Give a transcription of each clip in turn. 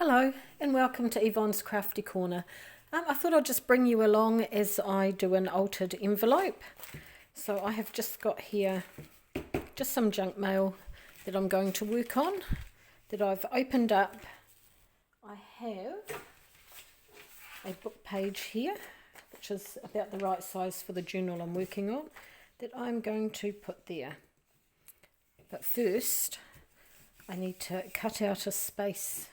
Hello and welcome to Yvonne's Crafty Corner. I thought I'd just bring you along as I do an altered envelope. So I have just got here just some junk mail that I'm going to work on that I've opened up. I have a book page here which is about the right size for the journal I'm working on that I'm going to put there. But first I need to cut out a space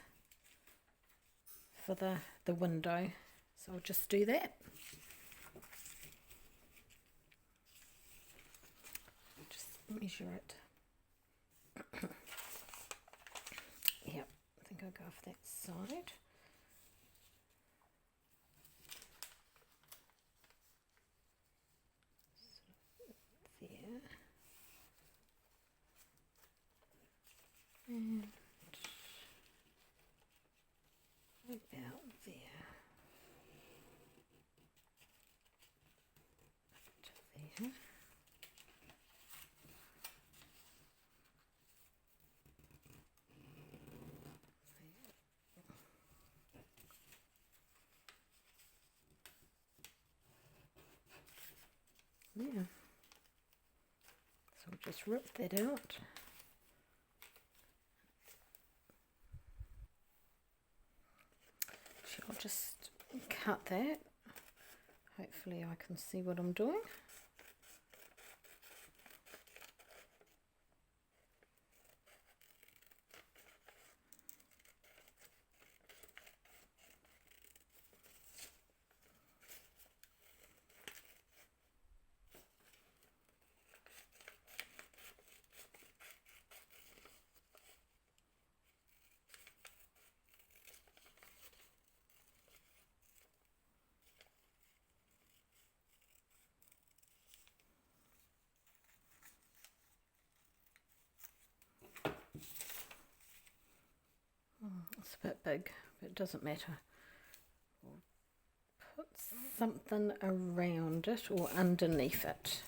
for the window, so I'll just do that. Just measure it. Yep, I think I'll go off that side. So there. And about there. Up to there. Yeah. So I'll just rip that out. I'll just cut that. Hopefully I can see what I'm doing. It's a bit big, but it doesn't matter. We'll put something around it or underneath it.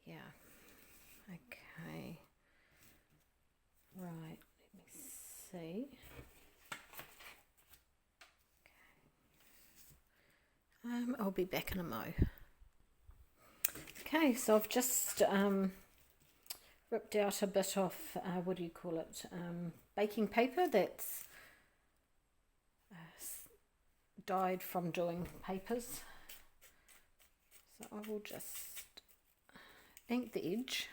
Yeah. Okay. Right, let me see. Okay. I'll be back in a mo. Okay, so I've just ripped out a bit of, what do you call it, baking paper that's dyed from doing papers. So I will just ink the edge.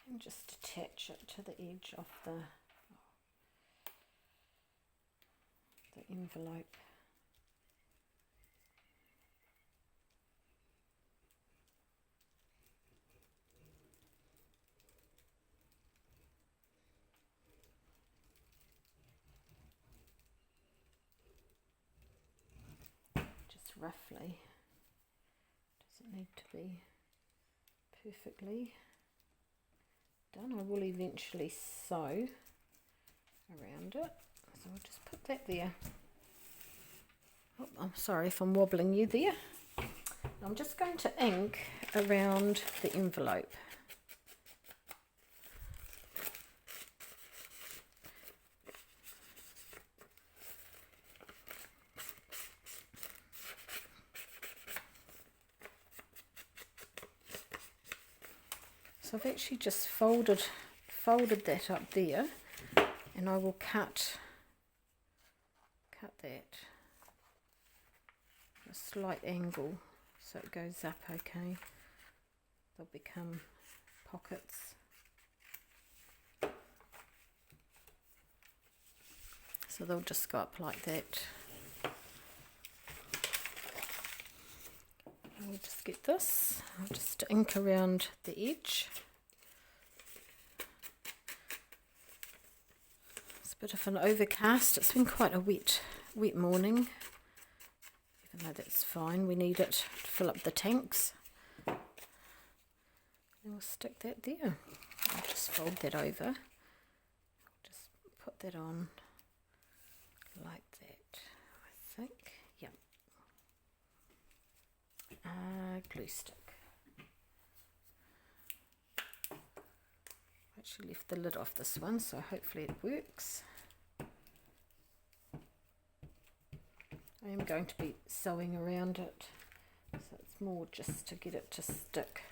And just attach it to the edge of the envelope. Just roughly. Doesn't need to be perfectly done. I will eventually sew around it. So I'll just put that there. Oh, I'm sorry if I'm wobbling you there. I'm just going to ink around the envelope. So I've actually just folded that up there, and I will cut that at a slight angle so it goes up okay. They'll become pockets. So they'll just go up like that. I'll just get this. I'll just ink around the edge. Bit of an overcast. It's been quite a wet morning, even though that's fine. We need it to fill up the tanks. And we'll stick that there. I'll just fold that over. I'll just put that on like that. glue stick. I actually left the lid off this one, so hopefully it works. I am going to be sewing around it, so it's more just to get it to stick.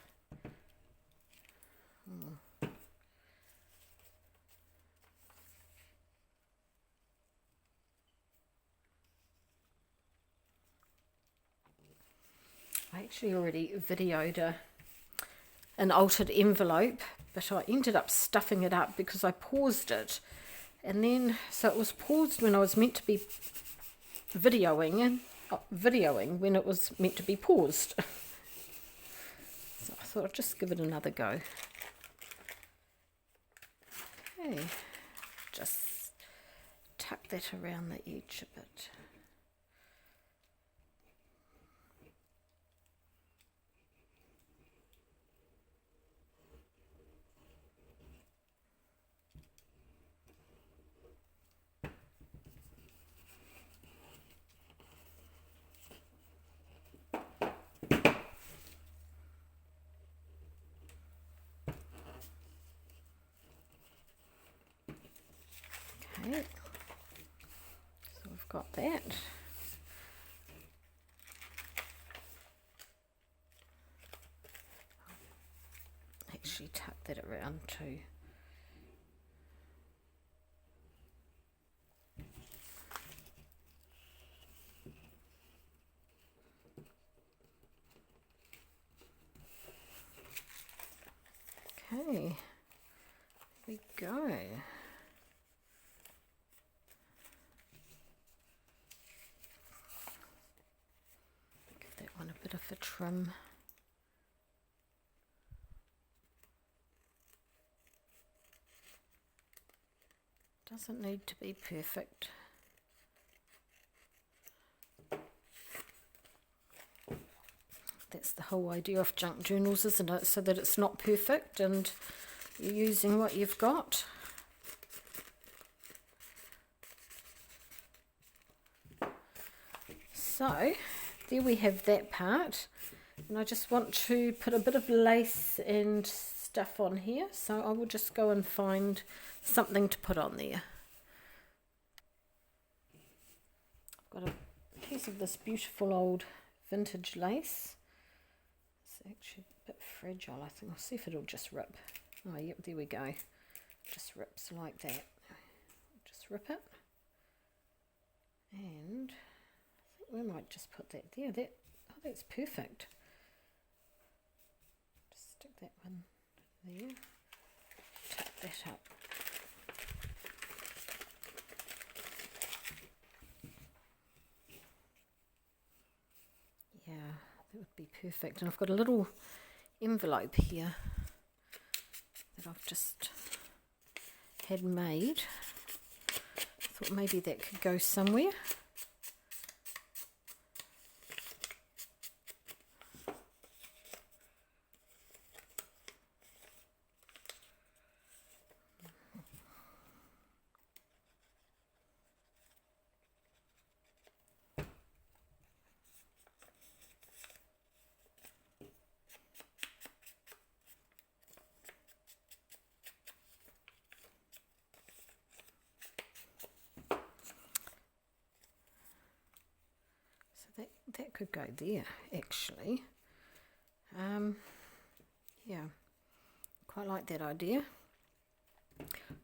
I actually already videoed an altered envelope, but I ended up stuffing it up because I paused it, and then so it was paused when I was meant to be videoing when it was meant to be paused. So I thought I'd just give it another go. Okay, just tuck that around the edge a bit. Okay, so we've got that. Actually tuck that around too. Okay, here we go. Give that one a bit of a trim. Doesn't need to be perfect. That's the whole idea of junk journals, isn't it? So that it's not perfect and you're using what you've got. So there we have that part, and I just want to put a bit of lace and stuff on here, so I will just go and find something to put on there. I've got a piece of this beautiful old vintage lace. It's actually a bit fragile, I think. I'll see if it'll just rip. Oh yep, there we go. Just rips like that. Just rip it, and I think we might just put that there. That's perfect. Just stick that one there. Tuck that up. Yeah, that would be perfect. And I've got a little envelope here that I've just had made. I thought maybe that could go somewhere. That could go there, actually. Yeah, quite like that idea.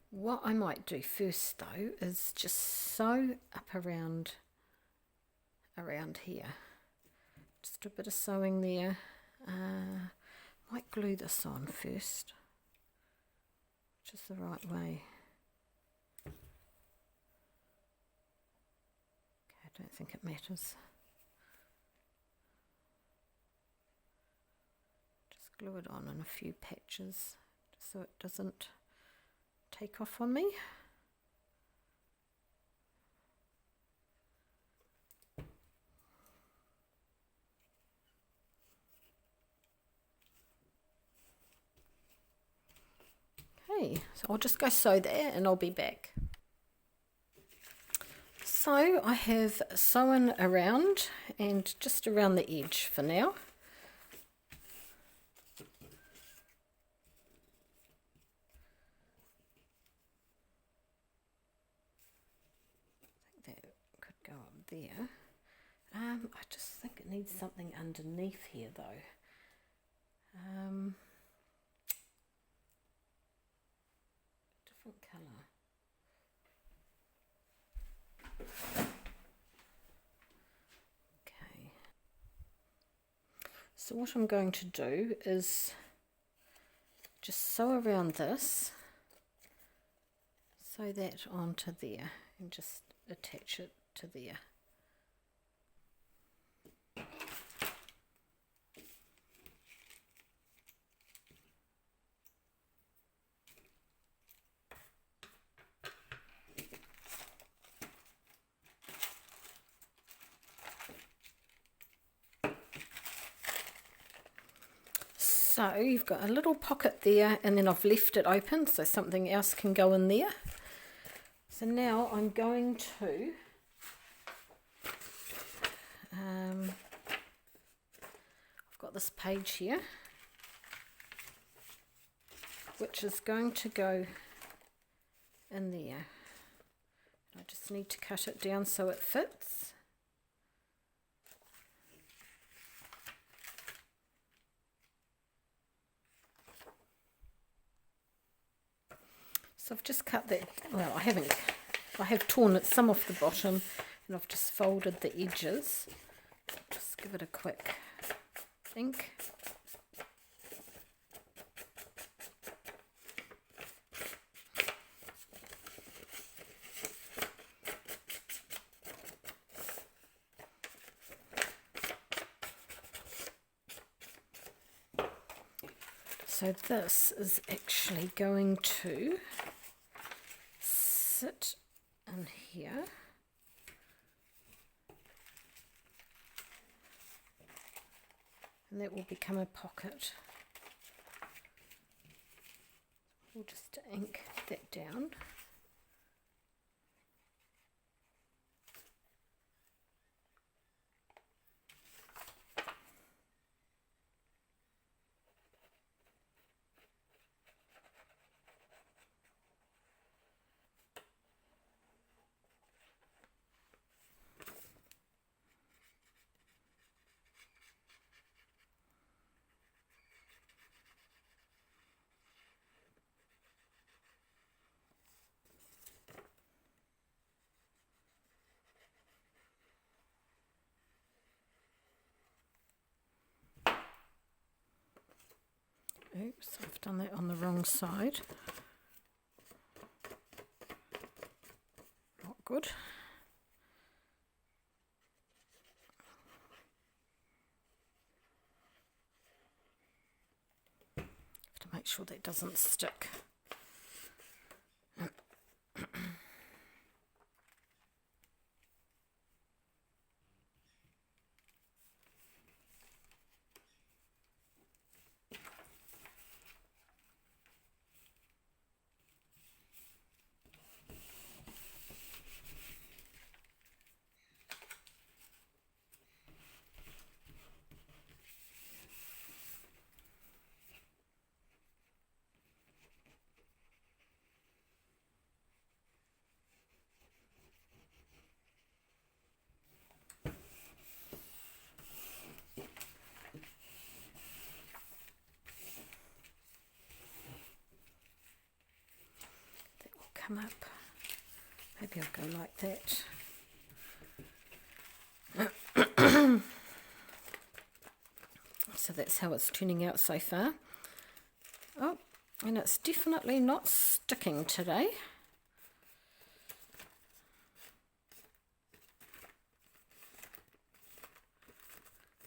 What I might do first, though, is just sew up around here. Just a bit of sewing there. Might glue this on first, which is the right way. Okay, I don't think it matters. Glue it on in a few patches just so it doesn't take off on me. Okay, so I'll just go sew there and I'll be back. So I have sewn around and just around the edge for now. there. I just think it needs something underneath here though. Different colour. Okay. So what I'm going to do is just sew around this, sew that onto there and just attach it to there. So you've got a little pocket there, and then I've left it open so something else can go in there. So now I'm going to I've got this page here which is going to go in there. I just need to cut it down so it fits. So I've just cut that, well I have torn it some off the bottom and I've just folded the edges. Just give it a quick ink. So this is actually going to sit in here. And that will become a pocket. We'll just ink that down. Oops, I've done that on the wrong side. Not good. Have to make sure that doesn't stick. Come up. Maybe I'll go like that. So that's how it's turning out so far. Oh, and it's definitely not sticking today.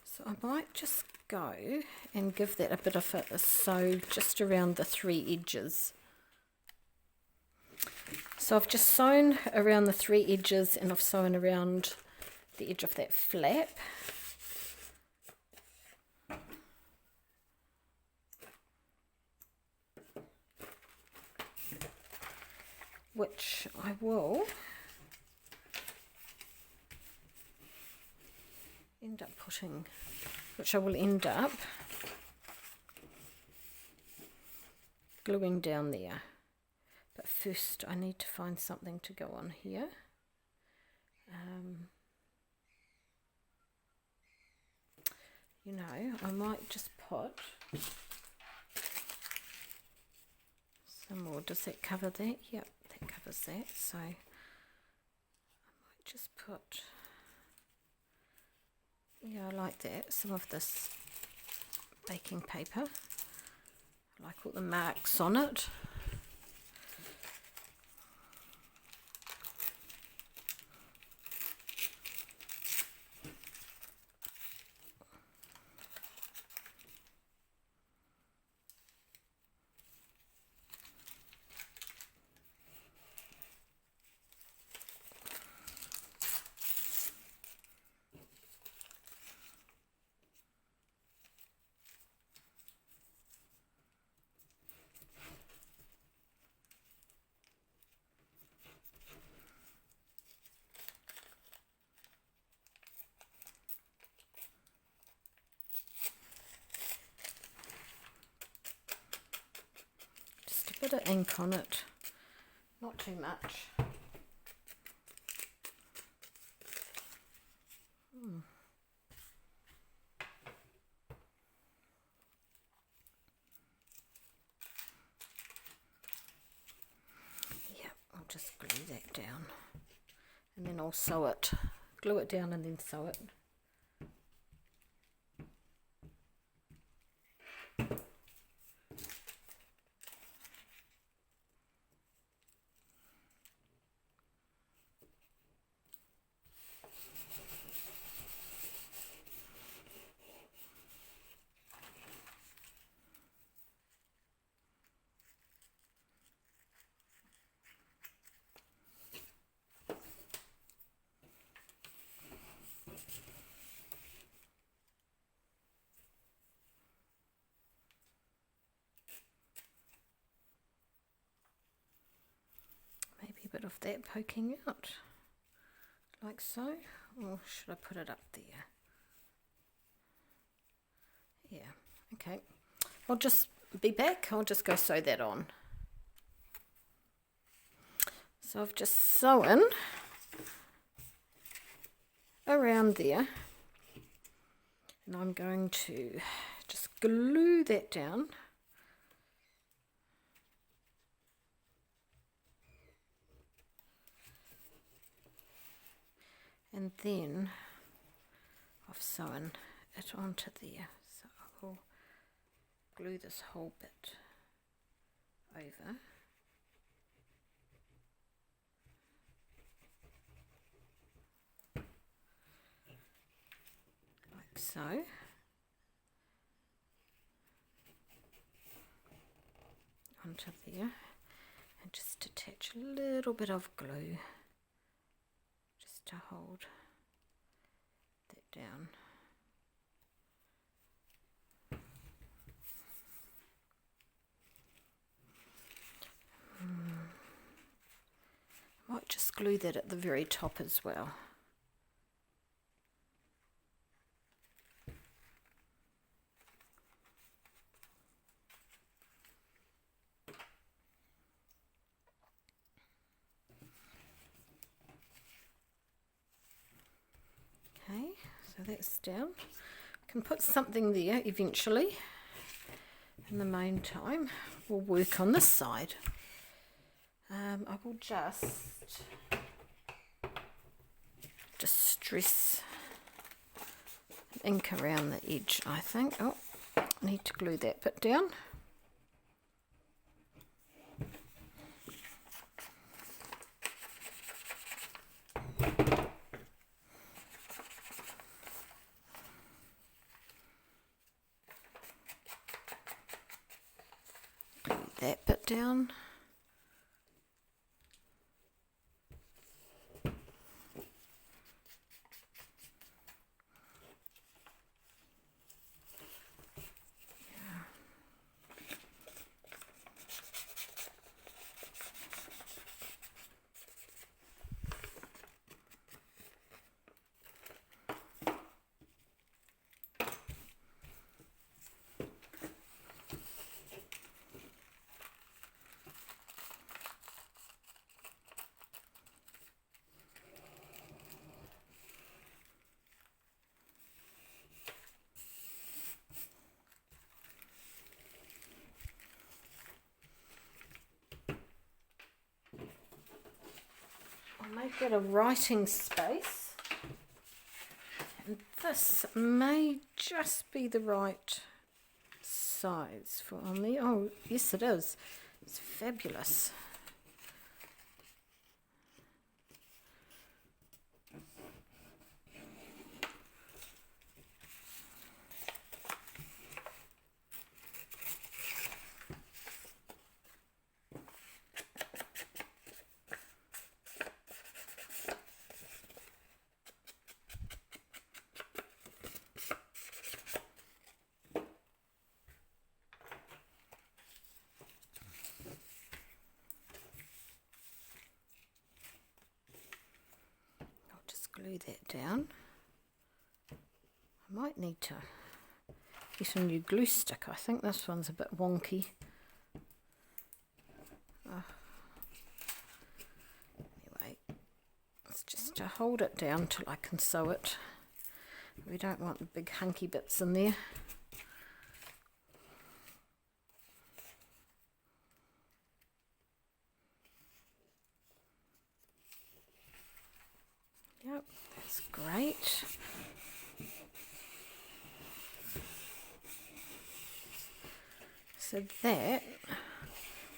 So I might just go and give that a bit of a sew just around the three edges. So I've just sewn around the three edges and I've sewn around the edge of that flap. Which I will end up gluing down there. But first I need to find something to go on here. you know, I might just put some more. Does that cover that? Yep, that covers that. So I might just put, yeah, I like that, some of this baking paper. I like all the marks on it. Bit of ink on it, not too much. Yeah, I'll just glue that down and then I'll sew it. Glue it down and then sew it. Maybe a bit of that poking out, like so. Or should I put it up there? Yeah, okay. I'll just be back. I'll just go sew that on. So I've just sewn around there. And I'm going to just glue that down. And then I've sewn it onto there. So I'll glue this whole bit over. Like so. Onto there. And just attach a little bit of glue just to hold that down. Might just glue that at the very top as well. Okay, so that's down. I can put something there eventually. In the meantime, we'll work on this side. I will just distress ink around the edge, I think. Oh, I need to glue that bit down. Glue that bit down. make it a writing space. And this may just be the right size for on there. Oh, yes it is. It's fabulous. Glue that down. I might need to get a new glue stick. I think this one's a bit wonky. Anyway, it's just to hold it down till I can sew it. We don't want the big hunky bits in there. Yep, that's great. So that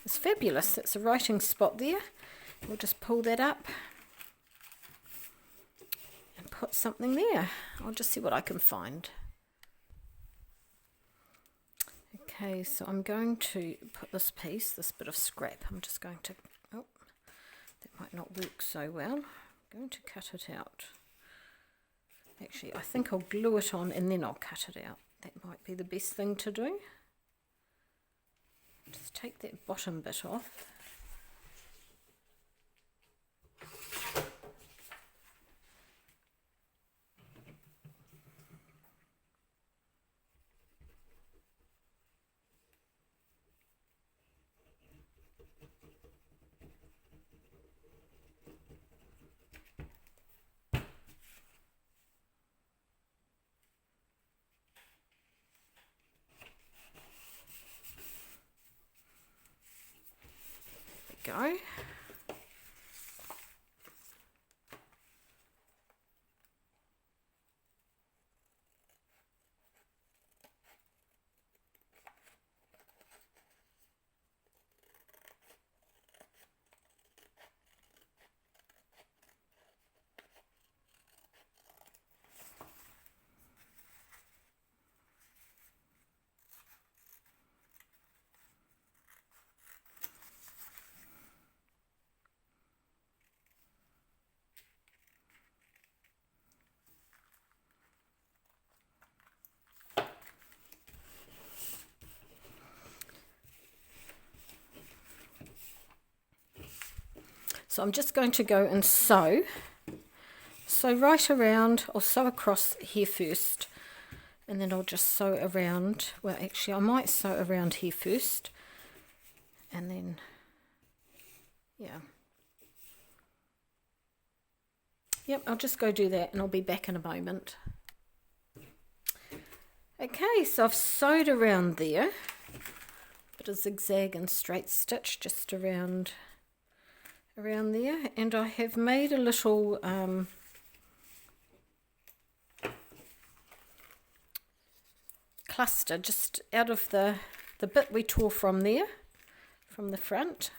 is fabulous. It's a writing spot there. We'll just pull that up and put something there. I'll just see what I can find. Okay, so I'm going to put this piece, this bit of scrap, I'm just going to, oh, that might not work so well. I'm going to cut it out. Actually, I think I'll glue it on and then I'll cut it out. That might be the best thing to do. Just take that bottom bit off. Go. So I'm just going to go and sew right around, I'll sew across here first, and then I'll just sew around, well actually I might sew around here first, and then, yeah. Yep, I'll just go do that and I'll be back in a moment. Okay, so I've sewed around there, bit of zigzag and straight stitch just around there, and I have made a little cluster just out of the bit we tore from there, from the front.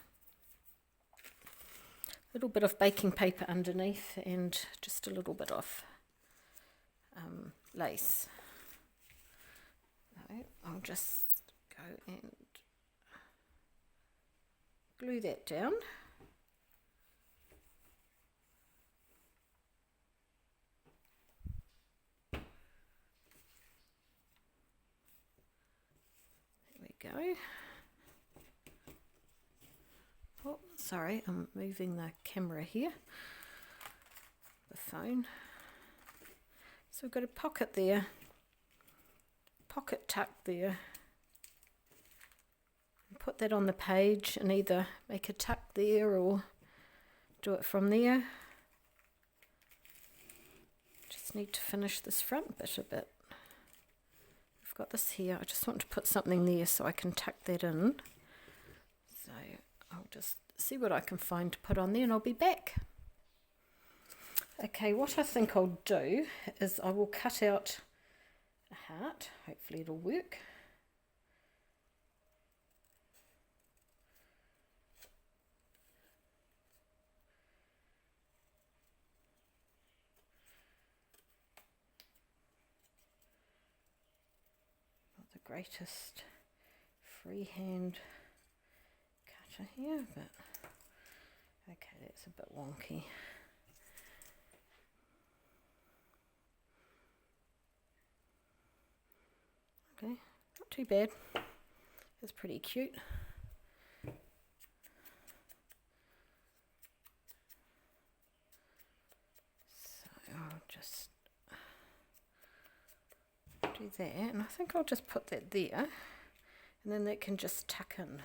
A little bit of baking paper underneath and just a little bit of lace. I'll just go and glue that down. Go. Oh, sorry, I'm moving the camera here, the phone. So we've got a pocket there, pocket tuck there. Put that on the page and either make a tuck there or do it from there. Just need to finish this front bit a bit. Got this here, I just want to put something there so I can tuck that in. So I'll just see what I can find to put on there and I'll be back. Okay, what I think I'll do is I will cut out a heart. Hopefully it'll work. Not the greatest freehand cutter here, but okay, that's a bit wonky. Okay, not too bad. It's pretty cute. So I'll just do that, and I think I'll just put that there, and then that can just tuck in.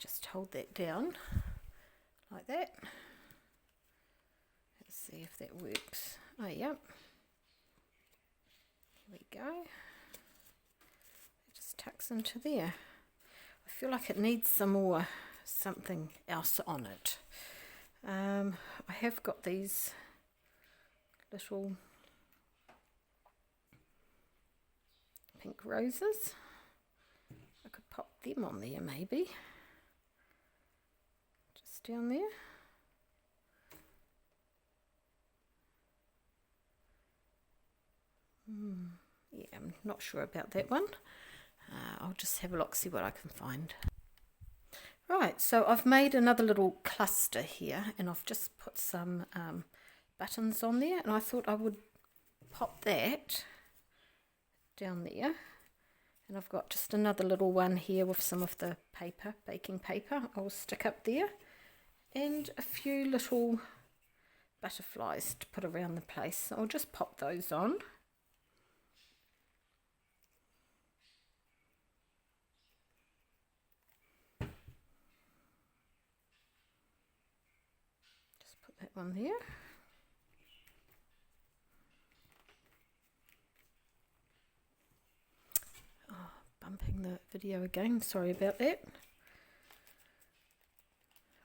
Just hold that down like that. Let's see if that works. Oh, yep. Here we go. It just tucks into there. I feel like it needs something else on it. I have got these little pink roses. I could pop them on there maybe. Down there. Yeah, I'm not sure about that one. I'll just have a look, see what I can find. Right, so I've made another little cluster here, and I've just put some buttons on there, and I thought I would pop that down there. And I've got just another little one here with some of the paper, baking paper, I'll stick up there. And a few little butterflies to put around the place. So I'll just pop those on. Just put that one there. Oh, bumping the video again, sorry about that.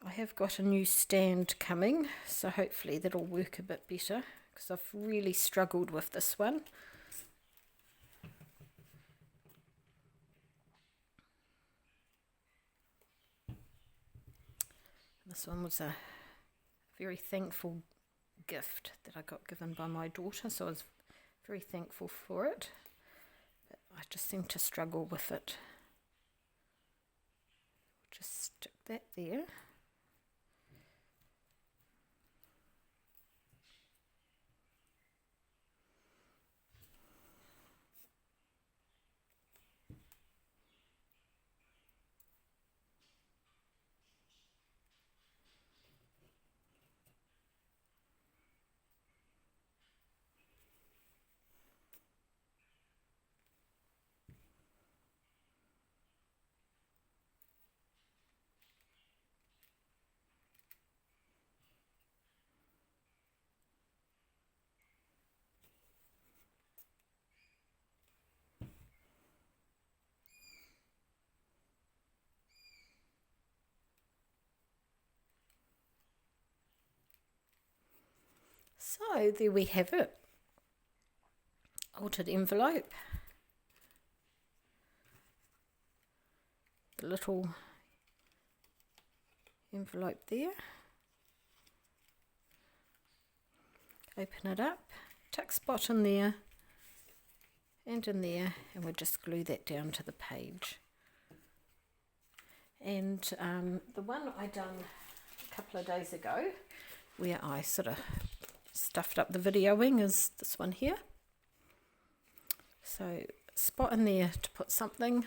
I have got a new stand coming, so hopefully that'll work a bit better, because I've really struggled with this one. This one was a very thankful gift that I got given by my daughter, so I was very thankful for it. But I just seem to struggle with it. Just stick that there. So there we have it, altered envelope, the little envelope there, open it up, tuck spot in there and in there, and we'll just glue that down to the page. And the one I done a couple of days ago, where I sort of stuffed up the videoing, is this one here. So spot in there to put something.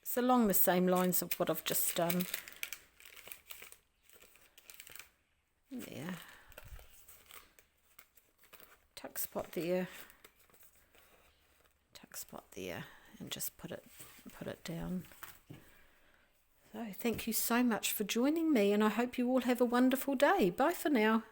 It's along the same lines of what I've just done. There. Tuck spot there, there and just put it down. So thank you so much for joining me, and I hope you all have a wonderful day. Bye for now.